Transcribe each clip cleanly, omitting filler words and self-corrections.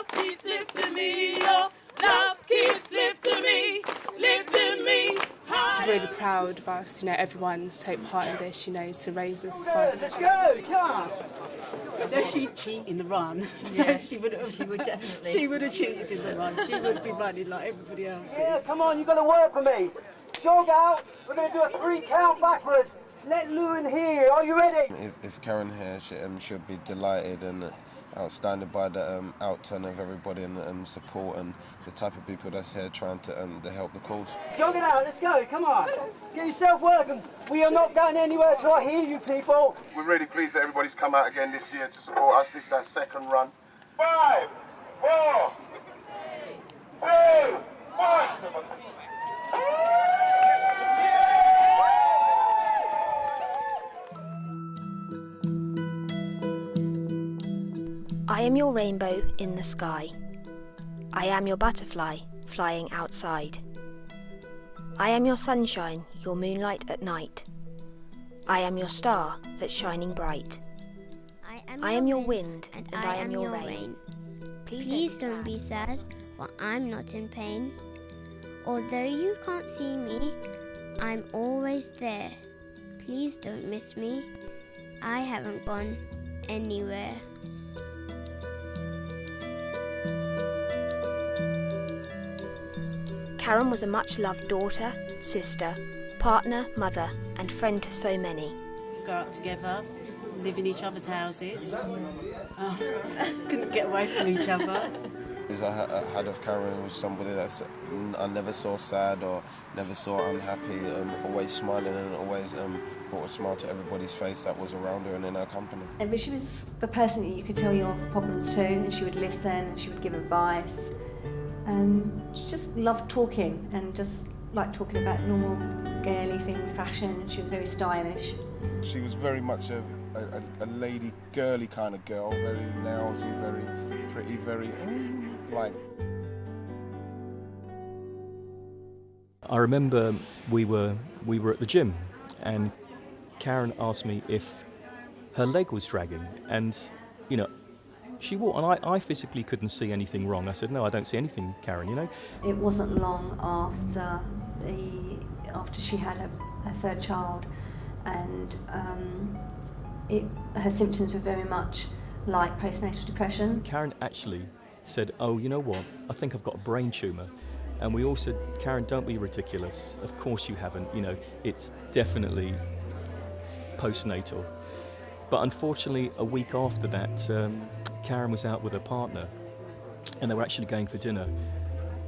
love keeps lifting me, your love keeps lifting me, lifting me high. She's really proud of us, everyone's take part in this, to raise us fund. Let's go, come on. Although she'd cheat in the run, Yeah, so she would definitely. She would have cheated in the run. She would be running like everybody else Yeah, is. come on, you've got to work for me. Jog out, we're going to do a 3 count backwards. Let Lou in here, are you ready? If Karen here, she should be delighted and outstanding by the outturn of everybody and support and the type of people that's here trying to help the cause. Jog it out, let's go, come on. Get yourself working. We are not going anywhere till I hear you people. We're really pleased that everybody's come out again this year to support us. This is our second run. 5, 4, 3, 2, 1. I am your rainbow in the sky. I am your butterfly flying outside. I am your sunshine, your moonlight at night. I am your star that's shining bright. I am your wind and I am your rain. Please don't be sad, for I'm not in pain. Although you can't see me, I'm always there. Please don't miss me. I haven't gone anywhere. Karen was a much-loved daughter, sister, partner, mother, and friend to so many. We go out together, live in each other's houses. Couldn't get away from each other. I had of Karen was somebody I never saw sad or never saw unhappy, always smiling and always brought a smile to everybody's face that was around her and in her company. But she was the person that you could tell your problems to, and she would listen and she would give advice. She just loved talking and just liked talking about normal girly things, fashion. She was very stylish. She was very much a lady, girly kind of girl, very nailsy, very pretty, very like. I remember we were at the gym, and Karen asked me if her leg was dragging, and she walked, and I physically couldn't see anything wrong. I said, "No, I don't see anything, Karen." It wasn't long after she had her third child, and her symptoms were very much like postnatal depression. Karen actually said, "Oh, you know what? I think I've got a brain tumour." And we all said, "Karen, don't be ridiculous. Of course you haven't. It's definitely postnatal." But unfortunately, a week after that, Karen was out with her partner, and they were actually going for dinner.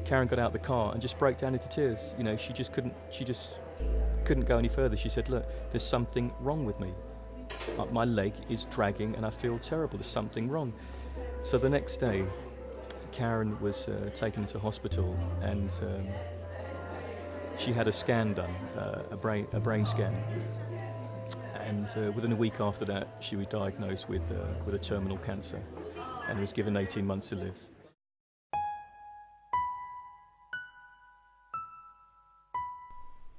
Karen got out of the car and just broke down into tears. She just couldn't go any further. She said, "Look, there's something wrong with me. My leg is dragging and I feel terrible. There's something wrong." So the next day, Karen was taken into hospital, and she had a scan done, a brain scan. And within a week after that, she was diagnosed with a terminal cancer and was given 18 months to live.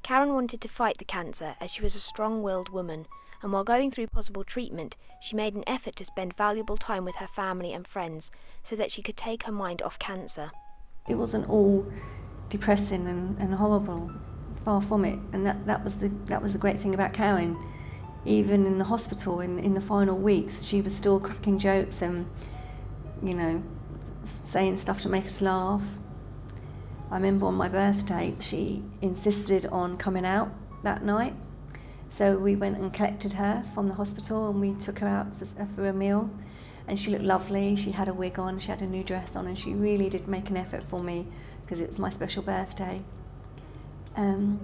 Karen wanted to fight the cancer as she was a strong-willed woman, and while going through possible treatment, she made an effort to spend valuable time with her family and friends so that she could take her mind off cancer. It wasn't all depressing and horrible, far from it, and that was the great thing about Karen. Even in the hospital, in the final weeks, she was still cracking jokes and, saying stuff to make us laugh. I remember on my birthday, she insisted on coming out that night. So we went and collected her from the hospital and we took her out for a meal. And she looked lovely, she had a wig on, she had a new dress on, and she really did make an effort for me because it was my special birthday. And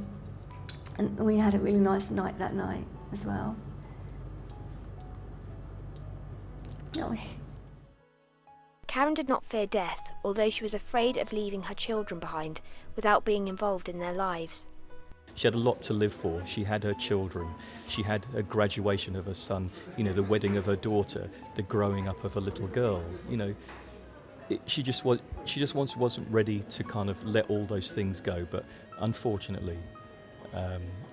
we had a really nice night that night as well. Karen did not fear death, although she was afraid of leaving her children behind without being involved in their lives. She had a lot to live for. She had her children. She had a graduation of her son, the wedding of her daughter, the growing up of a little girl. She just wasn't ready to kind of let all those things go. But unfortunately,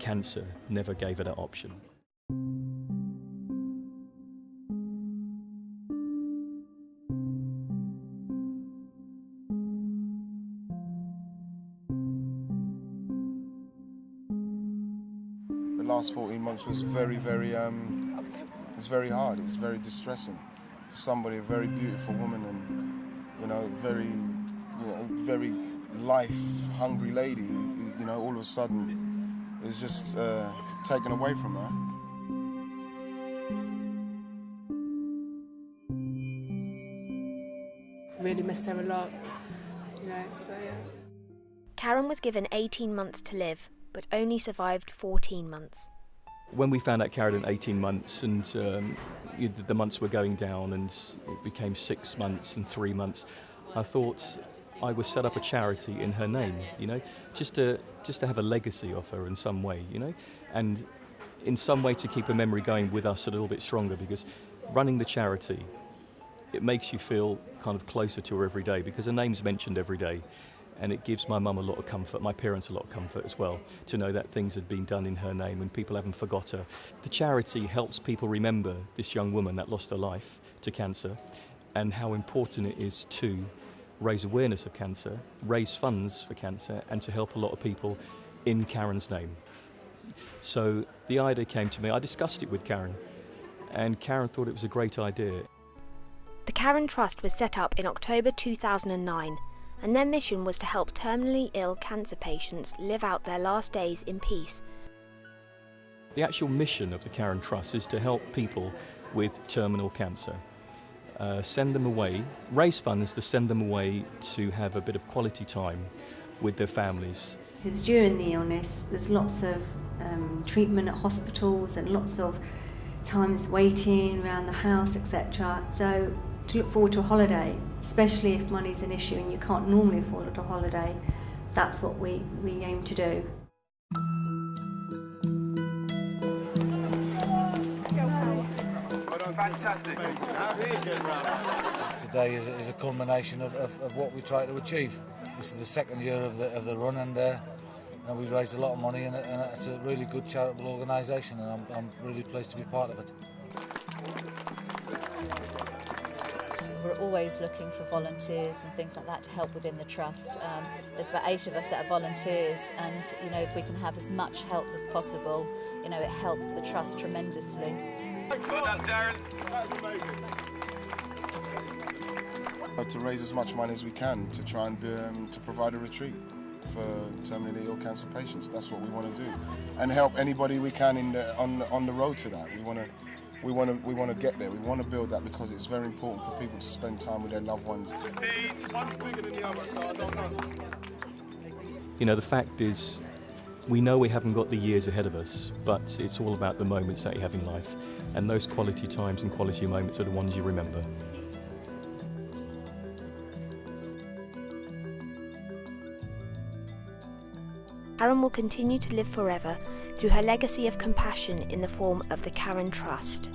cancer never gave her that option. last 14 months was very, very, it's very hard. It's very distressing for somebody, a very beautiful woman, and very life-hungry lady. All of a sudden, is just taken away from her. Really miss her a lot, so yeah. Karen was given 18 months to live, but only survived 14 months. When we found out Karen had 18 months and the months were going down and it became 6 months and 3 months, I thought I would set up a charity in her name, just to have a legacy of her in some way, and in some way to keep her memory going with us a little bit stronger, because running the charity, it makes you feel kind of closer to her every day because her name's mentioned every day, and it gives my mum a lot of comfort, my parents a lot of comfort as well, to know that things had been done in her name and people haven't forgot her. The charity helps people remember this young woman that lost her life to cancer and how important it is to raise awareness of cancer, raise funds for cancer, and to help a lot of people in Karen's name. So the idea came to me, I discussed it with Karen, and Karen thought it was a great idea. The KAREN Trust was set up in October 2009, and their mission was to help terminally ill cancer patients live out their last days in peace. The actual mission of the KAREN Trust is to help people with terminal cancer. Send them away, raise funds to send them away to have a bit of quality time with their families. Because during the illness, there's lots of treatment at hospitals and lots of times waiting around the house, etc. So to look forward to a holiday, especially if money's an issue and you can't normally afford a holiday, that's what we aim to do. Fantastic. Today is a culmination of what we try to achieve. This is the second year of the run, and we've raised a lot of money, and it's a really good charitable organisation, and I'm really pleased to be part of it. We're always looking for volunteers and things like that to help within the trust. There's about 8 of us that are volunteers, and if we can have as much help as possible, it helps the trust tremendously. Well done, Darren. That was amazing. To raise as much money as we can to try and to provide a retreat for terminally ill cancer patients. That's what we want to do, and help anybody we can on the road to that. We want to get there. We want to build that because it's very important for people to spend time with their loved ones. One's bigger than the other, so I don't know. The fact is, we know we haven't got the years ahead of us, but it's all about the moments that you have in life, and those quality times and quality moments are the ones you remember. Karen will continue to live forever through her legacy of compassion in the form of the KAREN Trust.